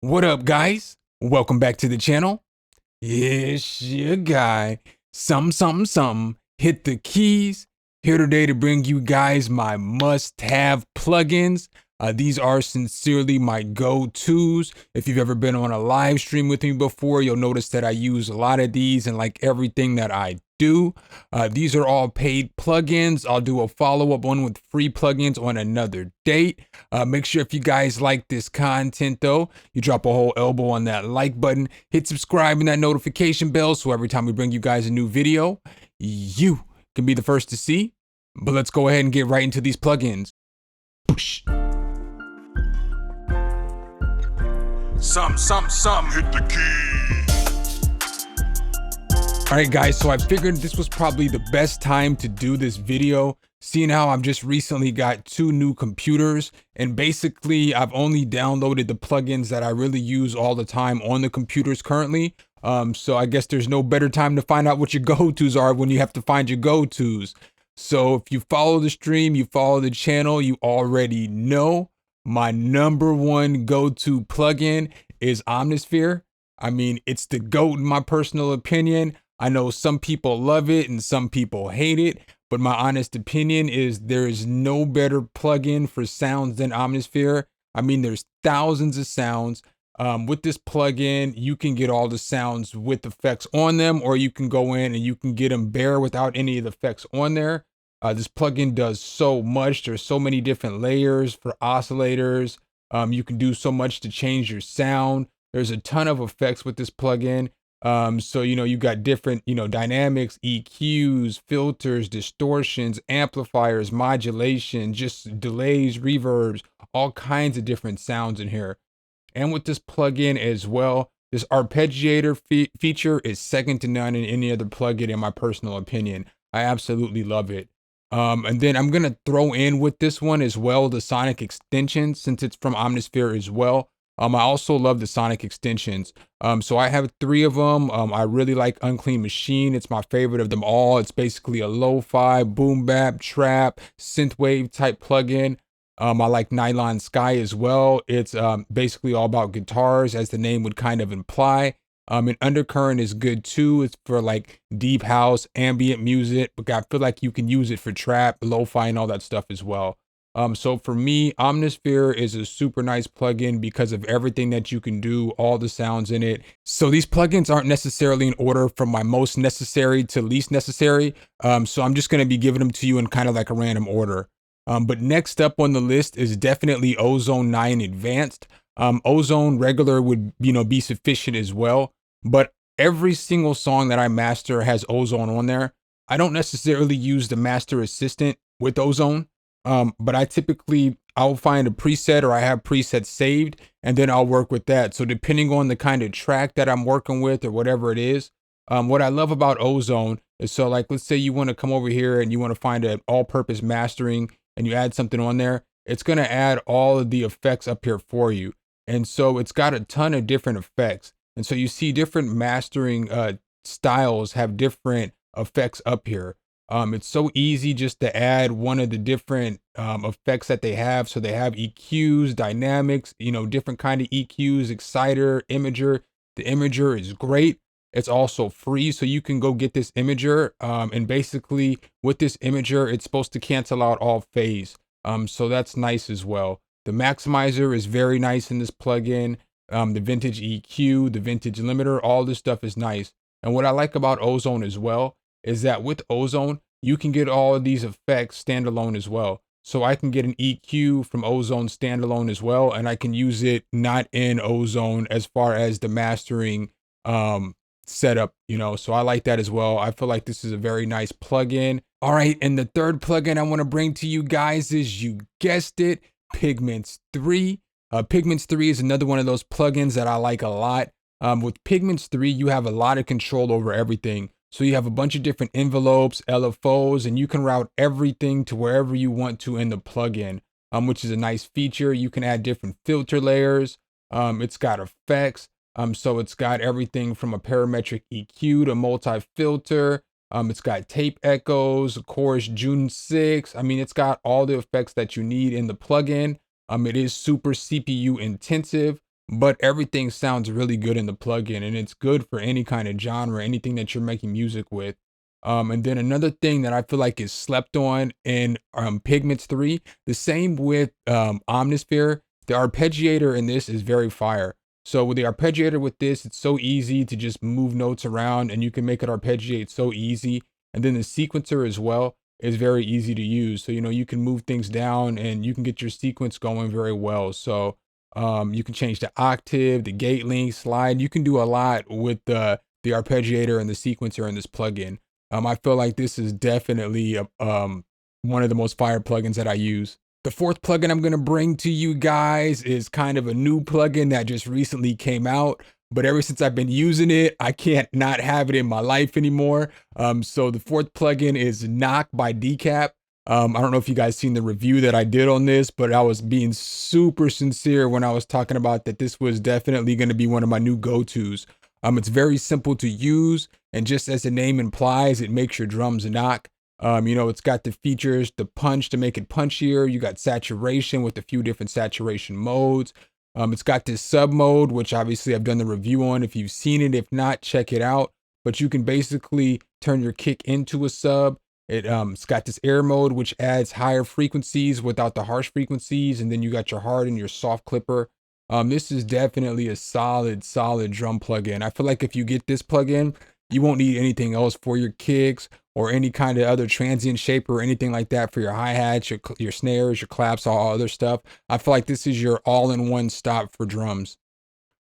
What up, guys? Welcome back to the channel. It's your guy, hit the keys. Here today to bring you guys my must-have plugins. These are sincerely my go-tos. If you've ever been on a live stream with me before, you'll notice that I use a lot of these and like everything that I do. These are all paid plugins. I'll do a follow-up one with free plugins on another date. Make sure if you guys like this content though, you drop a whole elbow on that like button, hit subscribe and that notification bell so every time we bring you guys a new video, you can be the first to see. But let's go ahead and get right into these plugins. Push. Hit the key. All right, guys, so I figured this was probably the best time to do this video, seeing how I've just recently got 2 new computers, and basically I've only downloaded the plugins that I really use all the time on the computers currently. So I guess there's no better time to find out what your go-tos are when you have to find your go-tos. So if you follow the stream, you follow the channel, you already know my #1 go-to plugin is Omnisphere. I mean, it's the GOAT in my personal opinion. I know some people love it and some people hate it, but my honest opinion is there is no better plugin for sounds than Omnisphere. I mean, there's thousands of sounds. With this plugin, you can get all the sounds with effects on them, or you can go in and you can get them bare without any of the effects on there. This plugin does so much. There's so many different layers for oscillators. You can do so much to change your sound. There's a ton of effects with this plugin. So, you got different, dynamics, EQs, filters, distortions, amplifiers, modulation, just delays, reverbs, all kinds of different sounds in here. And with this plugin as well, this arpeggiator feature is second to none in any other plugin in my personal opinion. I absolutely love it. And then I'm going to throw in with this one as well the sonic extensions, since it's from Omnisphere as well. I also love the sonic extensions. So I have 3 of them. I really like Unclean Machine. It's my favorite of them all. It's basically a lo-fi, boom bap, trap, synthwave type plugin. I like Nylon Sky as well. It's basically all about guitars, as the name would kind of imply. And Undercurrent is good too. It's for like deep house, ambient music, but I feel like you can use it for trap, lo-fi, and all that stuff as well. So for me, Omnisphere is a super nice plugin because of everything that you can do, all the sounds in it. So these plugins aren't necessarily in order from my most necessary to least necessary. So I'm just going to be giving them to you in kind of like a random order. But next up on the list is definitely Ozone 9 Advanced. Ozone regular would, be sufficient as well. But every single song that I master has Ozone on there. I don't necessarily use the master assistant with Ozone. But I'll find a preset, or I have presets saved, and then I'll work with that. So depending on the kind of track that I'm working with or whatever it is, what I love about Ozone is, so like, let's say you want to come over here and you want to find an all-purpose mastering and you add something on there, it's going to add all of the effects up here for you. And so it's got a ton of different effects. And so you see different mastering styles have different effects up here. It's so easy just to add one of the different effects that they have. So they have EQs, dynamics, different kind of EQs, exciter, imager. The imager is great. It's also free, so you can go get this imager. And basically with this imager, it's supposed to cancel out all phase. So that's nice as well. The maximizer is very nice in this plugin. The vintage EQ, the vintage limiter, all this stuff is nice. And what I like about Ozone as well is that with Ozone, you can get all of these effects standalone as well. So I can get an EQ from Ozone standalone as well, and I can use it not in Ozone as far as the mastering setup, so I like that as well. I feel like this is a very nice plugin. All right, and the third plugin I want to bring to you guys is, you guessed it, Pigments 3. Pigments 3 is another one of those plugins that I like a lot. With Pigments 3, you have a lot of control over everything. So you have a bunch of different envelopes, LFOs, and you can route everything to wherever you want to in the plugin, which is a nice feature. You can add different filter layers. It's got effects. So it's got everything from a parametric EQ to multi-filter. It's got tape echoes, of course, June 6. I mean, it's got all the effects that you need in the plugin. It is super CPU intensive. but everything sounds really good in the plugin, and it's good for any kind of genre, anything that you're making music with. And then another thing that I feel like is slept on in Pigments 3, the same with Omnisphere, the arpeggiator in this is very fire. So with the arpeggiator with this, it's so easy to just move notes around and you can make it arpeggiate so easy. And then the sequencer as well is very easy to use. So, you know, you can move things down and you can get your sequence going very well. So you can change the octave, the gate length, slide. You can do a lot with the arpeggiator and the sequencer in this plugin. I feel like this is definitely one of the most fire plugins that I use. The fourth plugin I'm going to bring to you guys is kind of a new plugin that just recently came out, but ever since I've been using it, I can't not have it in my life anymore. So the fourth plugin is Knock by Decap. I don't know if you guys seen the review that I did on this, but I was being super sincere when I was talking about that this was definitely going to be one of my new go-tos. It's very simple to use, and just as the name implies, it makes your drums knock. You know, it's got the features, the punch to make it punchier. You got saturation with a few different saturation modes. It's got this sub mode, which obviously I've done the review on. If you've seen it, if not, check it out. But you can basically turn your kick into a sub. It's got this air mode, which adds higher frequencies without the harsh frequencies. And then you got your hard and your soft clipper. This is definitely a solid drum plugin. I feel like if you get this plugin, you won't need anything else for your kicks or any kind of other transient shaper or anything like that for your hi-hats, your snares, your claps, all other stuff. I feel like this is your all-in-one stop for drums.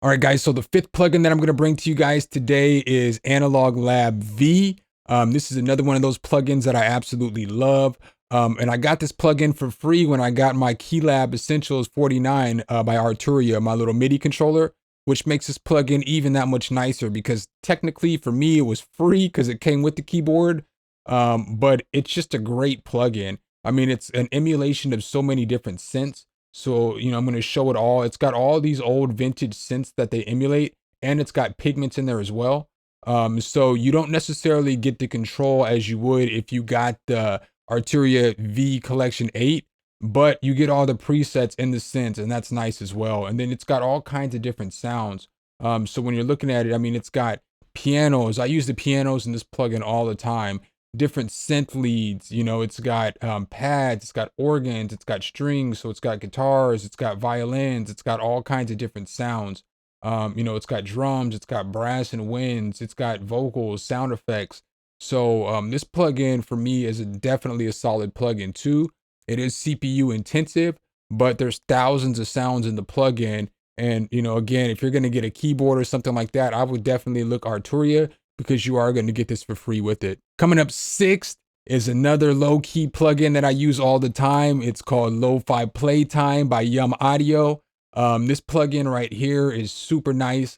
All right, guys, so the fifth plugin that I'm going to bring to you guys today is Analog Lab V. This is another one of those plugins that I absolutely love. And I got this plugin for free when I got my Keylab Essentials 49 by Arturia, my little MIDI controller, which makes this plugin even that much nicer because technically for me it was free because it came with the keyboard. But it's just a great plugin. I mean, it's an emulation of so many different synths. So, you know, I'm going to show it all. It's got all these old vintage synths that they emulate, and it's got Pigments in there as well. So you don't necessarily get the control as you would if you got the Arturia V Collection 8, but you get all the presets in the synths, and that's nice as well. And then it's got all kinds of different sounds. So when you're looking at it, I mean, it's got pianos. I use the pianos in this plugin all the time. Different synth leads, you know, it's got pads, it's got organs, it's got strings, so it's got guitars, it's got violins, it's got all kinds of different sounds. You know, it's got drums, it's got brass and winds, it's got vocals, sound effects. So this plugin for me is definitely a solid plugin too. It is CPU intensive, but there's thousands of sounds in the plugin. And, you know, again, if you're going to get a keyboard or something like that, I would definitely look Arturia because you are going to get this for free with it. Coming up sixth is another low-key plugin that I use all the time. It's called LoFi Playtime by Yum Audio. This plugin right here is super nice.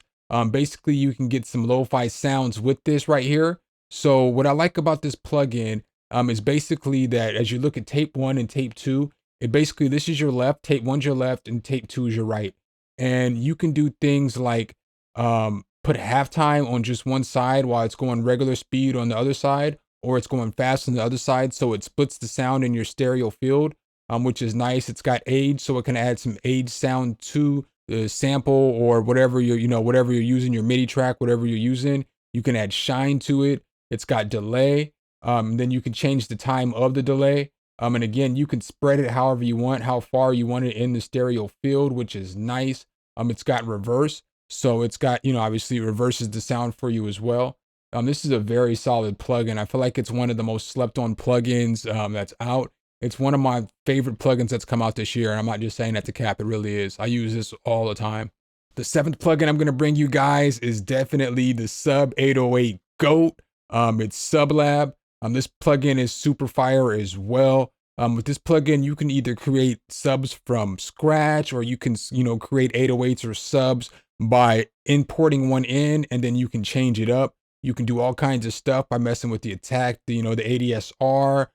Basically, you can get some lo-fi sounds with this right here. So what I like about this plugin is basically that as you look at tape 1 and tape 2, it basically, this is your left, tape 1's your left, and tape 2 is your right. And you can do things like put halftime on just one side while it's going regular speed on the other side, or it's going fast on the other side. So it splits the sound in your stereo field, which is nice. It's got age, so it can add some age sound to the sample or whatever whatever you're using, your MIDI track, whatever you're using. You can add shine to it. It's got delay. Then you can change the time of the delay. And again, you can spread it however you want, how far you want it in the stereo field, which is nice. It's got reverse. So it's got, obviously it reverses the sound for you as well. This is a very solid plugin. I feel like it's one of the most slept on plugins that's out. It's one of my favorite plugins that's come out this year. And I'm not just saying that to cap, it really is. I use this all the time. The seventh plugin I'm going to bring you guys is definitely the Sub 808 GOAT. It's SubLab. This plugin is super fire as well. With this plugin, you can either create subs from scratch, or you can, create 808s or subs by importing one in, and then you can change it up. You can do all kinds of stuff by messing with the attack, the ADSR.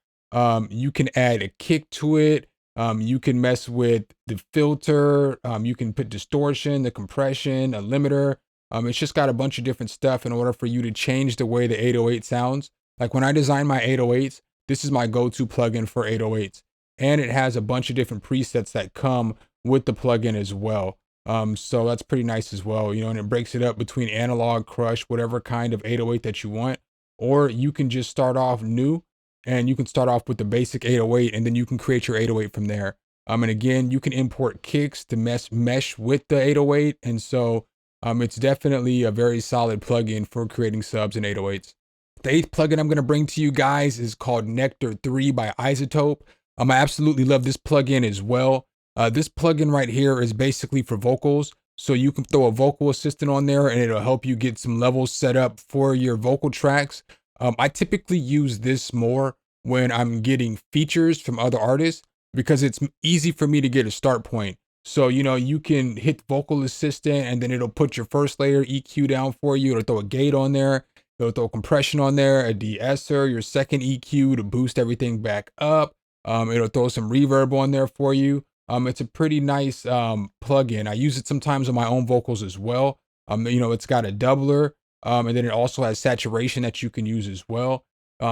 You can add a kick to it. You can mess with the filter. You can put distortion, the compression, a limiter. It's just got a bunch of different stuff in order for you to change the way the 808 sounds. Like when I design my 808s, this is my go-to plugin for 808s. And it has a bunch of different presets that come with the plugin as well. So that's pretty nice as well, you know, and it breaks it up between analog, crush, whatever kind of 808 that you want. Or you can just start off new and you can start off with the basic 808 and then you can create your 808 from there. And again, you can import kicks to mesh with the 808. And so it's definitely a very solid plugin for creating subs and 808s. The eighth plugin I'm going to bring to you guys is called Nectar 3 by iZotope. I absolutely love this plugin as well. This plugin right here is basically for vocals. So you can throw a vocal assistant on there and it'll help you get some levels set up for your vocal tracks. I typically use this more when I'm getting features from other artists because it's easy for me to get a start point. So, you know, you can hit vocal assistant and then it'll put your first layer EQ down for you. It'll throw a gate on there. It'll throw compression on there, a de-esser, your second EQ to boost everything back up. It'll throw some reverb on there for you. It's a pretty nice plugin. I use it sometimes on my own vocals as well. You know, it's got a doubler, and then it also has saturation that you can use as well.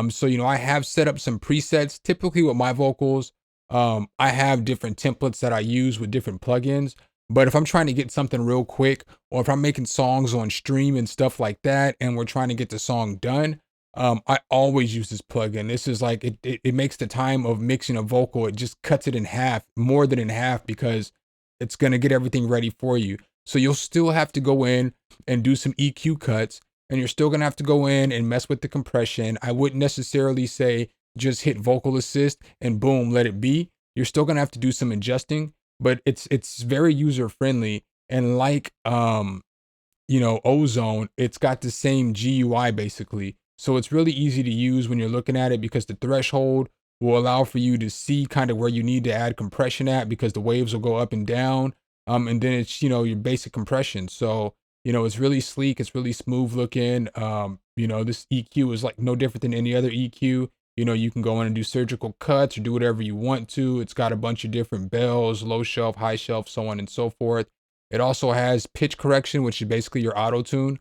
So, you know, I have set up some presets. Typically with my vocals, I have different templates that I use with different plugins. But if I'm trying to get something real quick, or if I'm making songs on stream and stuff like that, and we're trying to get the song done, I always use this plugin. This is like, it makes the time of mixing a vocal, it just cuts it in half, more than in half, because it's going to get everything ready for you. So you'll still have to go in and do some EQ cuts, and you're still going to have to go in and mess with the compression. I wouldn't necessarily say just hit vocal assist and boom, let it be. You're still going to have to do some adjusting, but it's very user friendly. And like, you know, Ozone, it's got the same GUI basically. So it's really easy to use when you're looking at it because the threshold will allow for you to see kind of where you need to add compression at because the waves will go up and down. And then it's, you know, your basic compression. So, you know, it's really sleek. It's really smooth looking. You know, this EQ is like no different than any other EQ. You know, you can go in and do surgical cuts or do whatever you want to. It's got a bunch of different bells, low shelf, high shelf, so on and so forth. It also has pitch correction, which is basically your auto tune.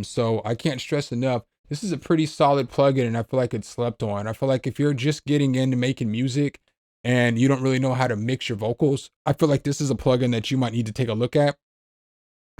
So I can't stress enough, this is a pretty solid plugin and I feel like it's slept on. I feel like if you're just getting into making music and you don't really know how to mix your vocals, I feel like this is a plugin that you might need to take a look at.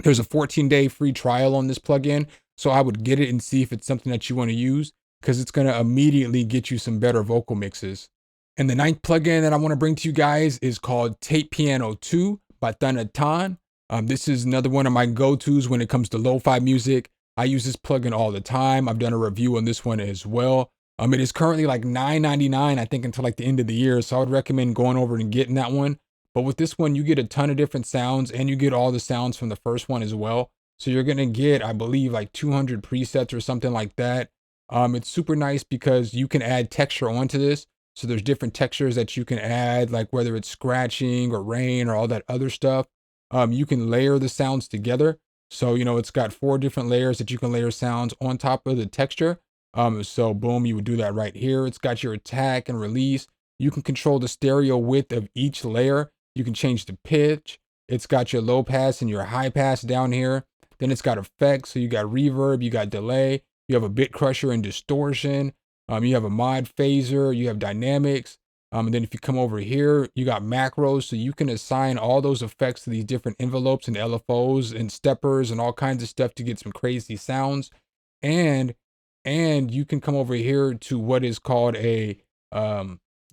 There's a 14-day free trial on this plugin. So I would get it and see if it's something that you want to use because it's going to immediately get you some better vocal mixes. And the ninth plugin that I want to bring to you guys is called Tate Piano 2 by Thunatan. This is another one of my go-tos when it comes to lo-fi music. I use this plugin all the time. I've done a review on this one as well. It is currently like $9.99, I think, until like the end of the year. So I would recommend going over and getting that one. But with this one, you get a ton of different sounds and you get all the sounds from the first one as well. So you're going to get, I believe, like 200 presets or something like that. It's super nice because you can add texture onto this. So there's different textures that you can add, like whether it's scratching or rain or all that other stuff. You can layer the sounds together. So, you know, it's got 4 different layers that you can layer sounds on top of the texture. So boom, you would do that right here. It's got your attack and release. You can control the stereo width of each layer. You can change the pitch. It's got your low pass and your high pass down here. Then it's got effects. So you got reverb, you got delay, you have a bit crusher and distortion. You have a mod phaser, you have dynamics. And then if you come over here, you got macros. So you can assign all those effects to these different envelopes and LFOs and steppers and all kinds of stuff to get some crazy sounds. And you can come over here to what is called a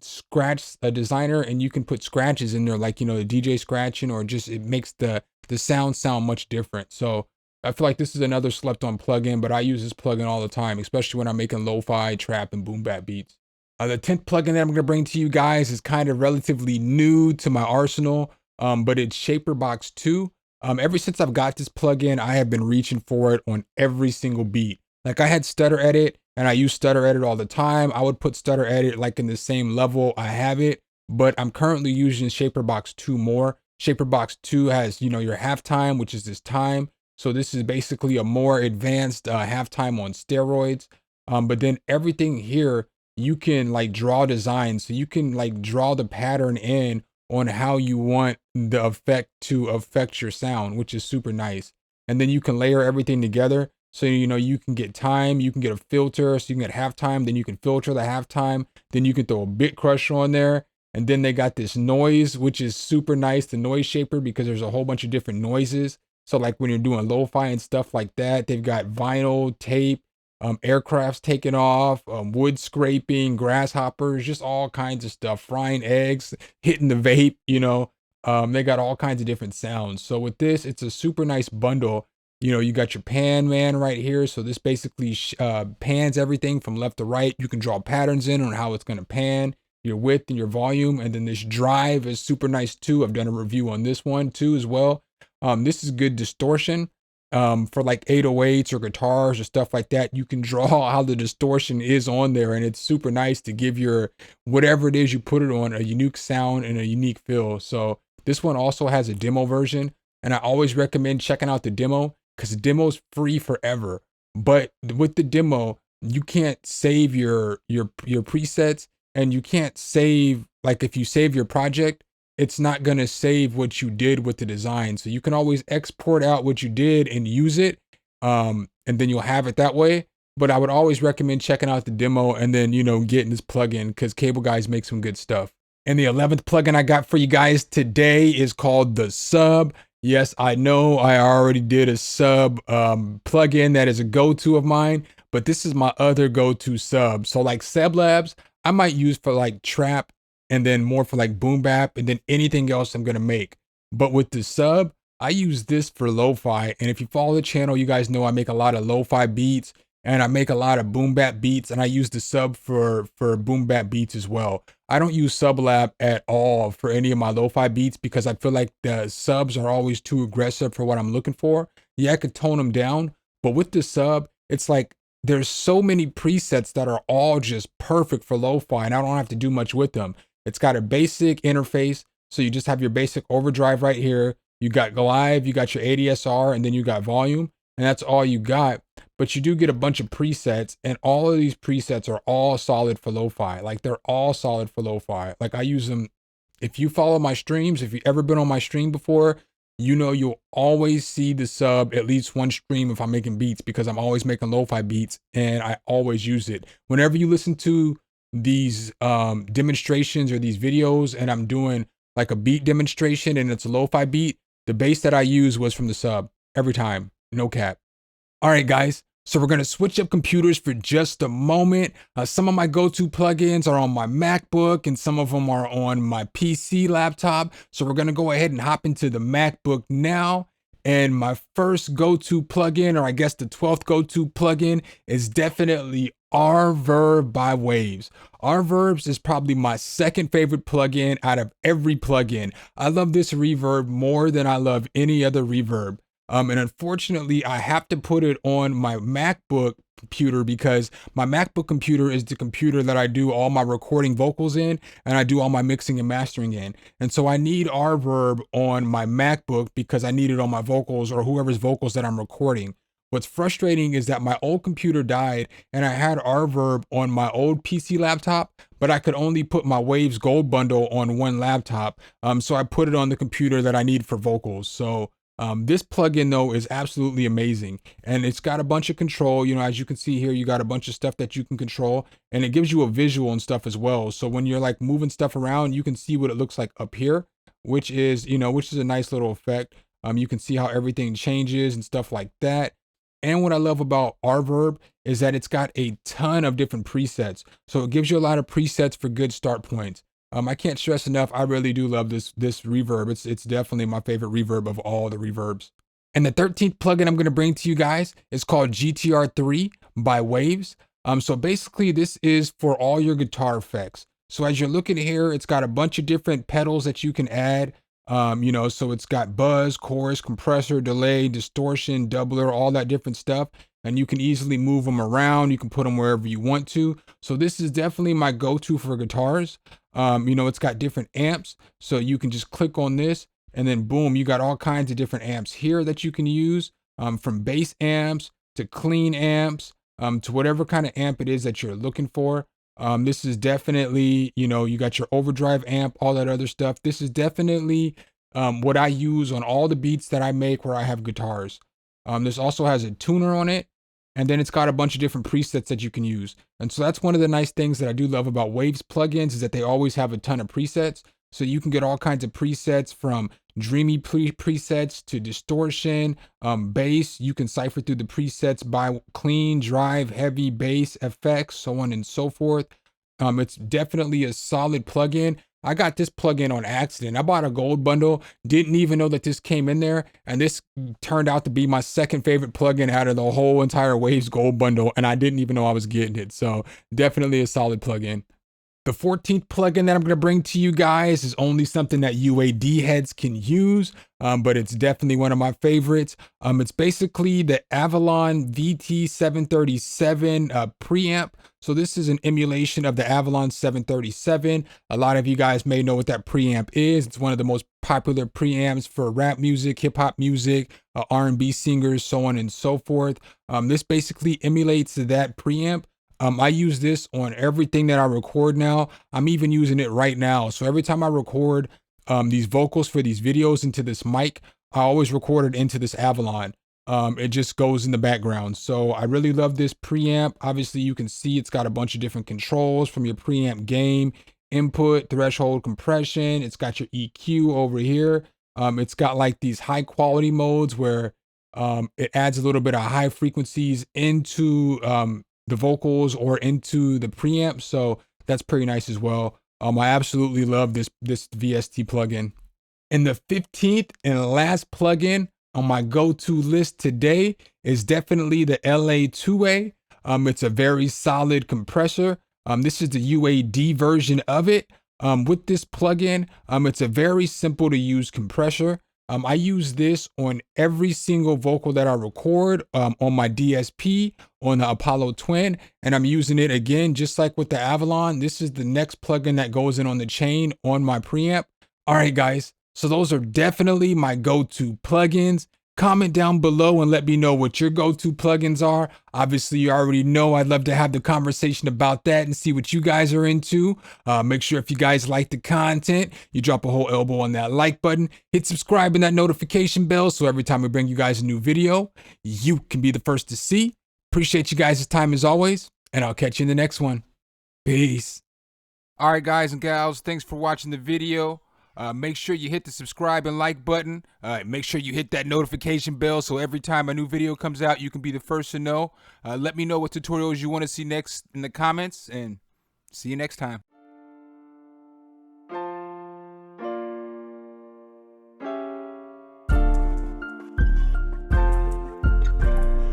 scratch designer, and you can put scratches in there, like, you know, the DJ scratching, or just it makes the sound much different. So I feel like this is another slept on plugin, but I use this plugin all the time, especially when I'm making lo-fi, trap, and boom bap beats. The 10th plugin that I'm going to bring to you guys is kind of relatively new to my arsenal, but it's Shaperbox 2. Ever since I've got this plugin, I have been reaching for it on every single beat. Like I had Stutter Edit and I use Stutter Edit all the time. I would put Stutter Edit like in the same level I have it, but I'm currently using Shaperbox 2 more. Shaperbox 2 has, you know, your halftime, which is this time. So this is basically a more advanced halftime on steroids. But then everything here, you can like draw designs. So you can like draw the pattern in on how you want the effect to affect your sound, which is super nice. And then you can layer everything together. So, you know, you can get time, you can get a filter, so you can get halftime, then you can filter the halftime, then you can throw a bit crusher on there. And then they got this noise, which is super nice, the noise shaper, because there's a whole bunch of different noises. So like when you're doing lo-fi and stuff like that, they've got vinyl, tape, aircrafts taking off, wood scraping, grasshoppers, just all kinds of stuff, frying eggs, hitting the vape, you know. They got all kinds of different sounds. So with this, it's a super nice bundle. You know, you got your pan man right here. So this basically pans everything from left to right. You can draw patterns in on how it's going to pan, your width and your volume. And then this drive is super nice too. I've done a review on this one too as well. This is good distortion for like 808s or guitars or stuff like that. You can draw how the distortion is on there, and it's super nice to give your whatever it is you put it on a unique sound and a unique feel. So this one also has a demo version, and I always recommend checking out the demo because the demo is free forever. But with the demo, you can't save your presets, and you can't save, like if you save your project, it's not going to save what you did with the design. So you can always export out what you did and use it. And then you'll have it that way. But I would always recommend checking out the demo and then, you know, getting this plugin because Cable Guys make some good stuff. And the 11th plugin I got for you guys today is called the Sub. Yes, I know I already did a Sub plugin that is a go-to of mine, but this is my other go-to Sub. So like SubLabs, I might use for like trap, and then more for like boom bap, and then anything else I'm gonna make. But with the Sub, I use this for lo-fi. And if you follow the channel, you guys know I make a lot of lo-fi beats and I make a lot of boom bap beats, and I use the Sub for boom bap beats as well. I don't use SubLab at all for any of my lo-fi beats because I feel like the subs are always too aggressive for what I'm looking for. Yeah, I could tone them down, but with the Sub, it's like there's so many presets that are all just perfect for lo-fi, and I don't have to do much with them. It's got a basic interface. So you just have your basic overdrive right here. You got Glide, you got your ADSR, and then you got volume, and that's all you got. But you do get a bunch of presets, and all of these presets are all solid for lo-fi. Like they're all solid for lo-fi. Like I use them. If you follow my streams, if you've ever been on my stream before, you know you'll always see the Sub at least one stream if I'm making beats, because I'm always making lo-fi beats and I always use it. Whenever you listen to these demonstrations or these videos and I'm doing like a beat demonstration and it's a lo-fi beat, the bass that I use was from the Sub every time, no cap. All right, guys, so we're gonna switch up computers for just a moment. Some of my go-to plugins are on my MacBook and some of them are on my PC laptop. So we're gonna go ahead and hop into the MacBook now. And my first go-to plugin, or I guess the 12th go-to plugin, is definitely Reverb by Waves. Reverbs is probably my second favorite plugin out of every plugin. I love this reverb more than I love any other reverb. And unfortunately, I have to put it on my MacBook computer because my MacBook computer is the computer that I do all my recording vocals in and I do all my mixing and mastering in. And so I need Reverb on my MacBook because I need it on my vocals or whoever's vocals that I'm recording. What's frustrating is that my old computer died and I had Reverb on my old PC laptop, but I could only put my Waves Gold bundle on one laptop. So I put it on the computer that I need for vocals. So this plugin though is absolutely amazing, and it's got a bunch of control. You know, as you can see here, you got a bunch of stuff that you can control, and it gives you a visual and stuff as well. So when you're like moving stuff around, you can see what it looks like up here, which is, you know, which is a nice little effect. You can see how everything changes and stuff like that. And what I love about Reverb is that it's got a ton of different presets. So it gives you a lot of presets for good start points. I can't stress enough, I really do love this reverb. It's definitely my favorite reverb of all the reverbs. And the 13th plugin I'm going to bring to you guys is called GTR3 by Waves. So basically this is for all your guitar effects. So as you're looking here, it's got a bunch of different pedals that you can add. You know, so it's got buzz, chorus, compressor, delay, distortion, doubler, all that different stuff. And you can easily move them around. You can put them wherever you want to. So this is definitely my go-to for guitars. You know, it's got different amps. So you can just click on this and then boom, you got all kinds of different amps here that you can use, from bass amps to clean amps, to whatever kind of amp it is that you're looking for. This is definitely, you know, you got your overdrive amp, all that other stuff. This is definitely what I use on all the beats that I make where I have guitars. This also has a tuner on it. And then it's got a bunch of different presets that you can use. And so that's one of the nice things that I do love about Waves plugins is that they always have a ton of presets. So you can get all kinds of presets from dreamy presets to distortion, bass. You can cipher through the presets by clean, drive, heavy, bass, effects, so on and so forth. It's definitely a solid plugin. I got this plugin on accident. I bought a gold bundle, didn't even know that this came in there, and this turned out to be my second favorite plugin out of the whole entire Waves gold bundle, and I didn't even know I was getting it. So definitely a solid plugin. The 14th plugin that I'm going to bring to you guys is only something that UAD heads can use, but it's definitely one of my favorites. It's basically the Avalon VT 737 preamp. So this is an emulation of the Avalon 737. A lot of you guys may know what that preamp is. It's one of the most popular preamps for rap music, hip hop music, R&B singers, so on and so forth. This basically emulates that preamp. I use this on everything that I record now. I'm even using it right now. So every time I record these vocals for these videos into this mic, I always record it into this Avalon. It just goes in the background. So I really love this preamp. Obviously you can see it's got a bunch of different controls from your preamp gain, input, threshold, compression. It's got your EQ over here. It's got like these high quality modes where it adds a little bit of high frequencies into the vocals or into the preamp. So that's pretty nice as well. I absolutely love this VST plugin. And the 15th and last plugin on my go-to list today is definitely the LA2A. It's a very solid compressor. This is the UAD version of it. With this plugin, it's a very simple to use compressor. I use this on every single vocal that I record on my DSP, on the Apollo Twin, and I'm using it again, just like with the Avalon. This is the next plugin that goes in on the chain on my preamp. All right, guys, so those are definitely my go-to plugins. Comment down below and let me know what your go-to plugins are. Obviously, you already know I'd love to have the conversation about that and see what you guys are into. Make sure if you guys like the content, you drop a whole elbow on that like button, hit subscribe and that notification bell so every time we bring you guys a new video, you can be the first to see. Appreciate you guys' time as always, and I'll catch you in the next one. Peace. All right, guys and gals, thanks for watching the video. Make sure you hit the subscribe and like button. Make sure you hit that notification bell so every time a new video comes out, you can be the first to know. Let me know what tutorials you want to see next in the comments, and see you next time.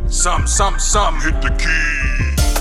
Some, hit the key.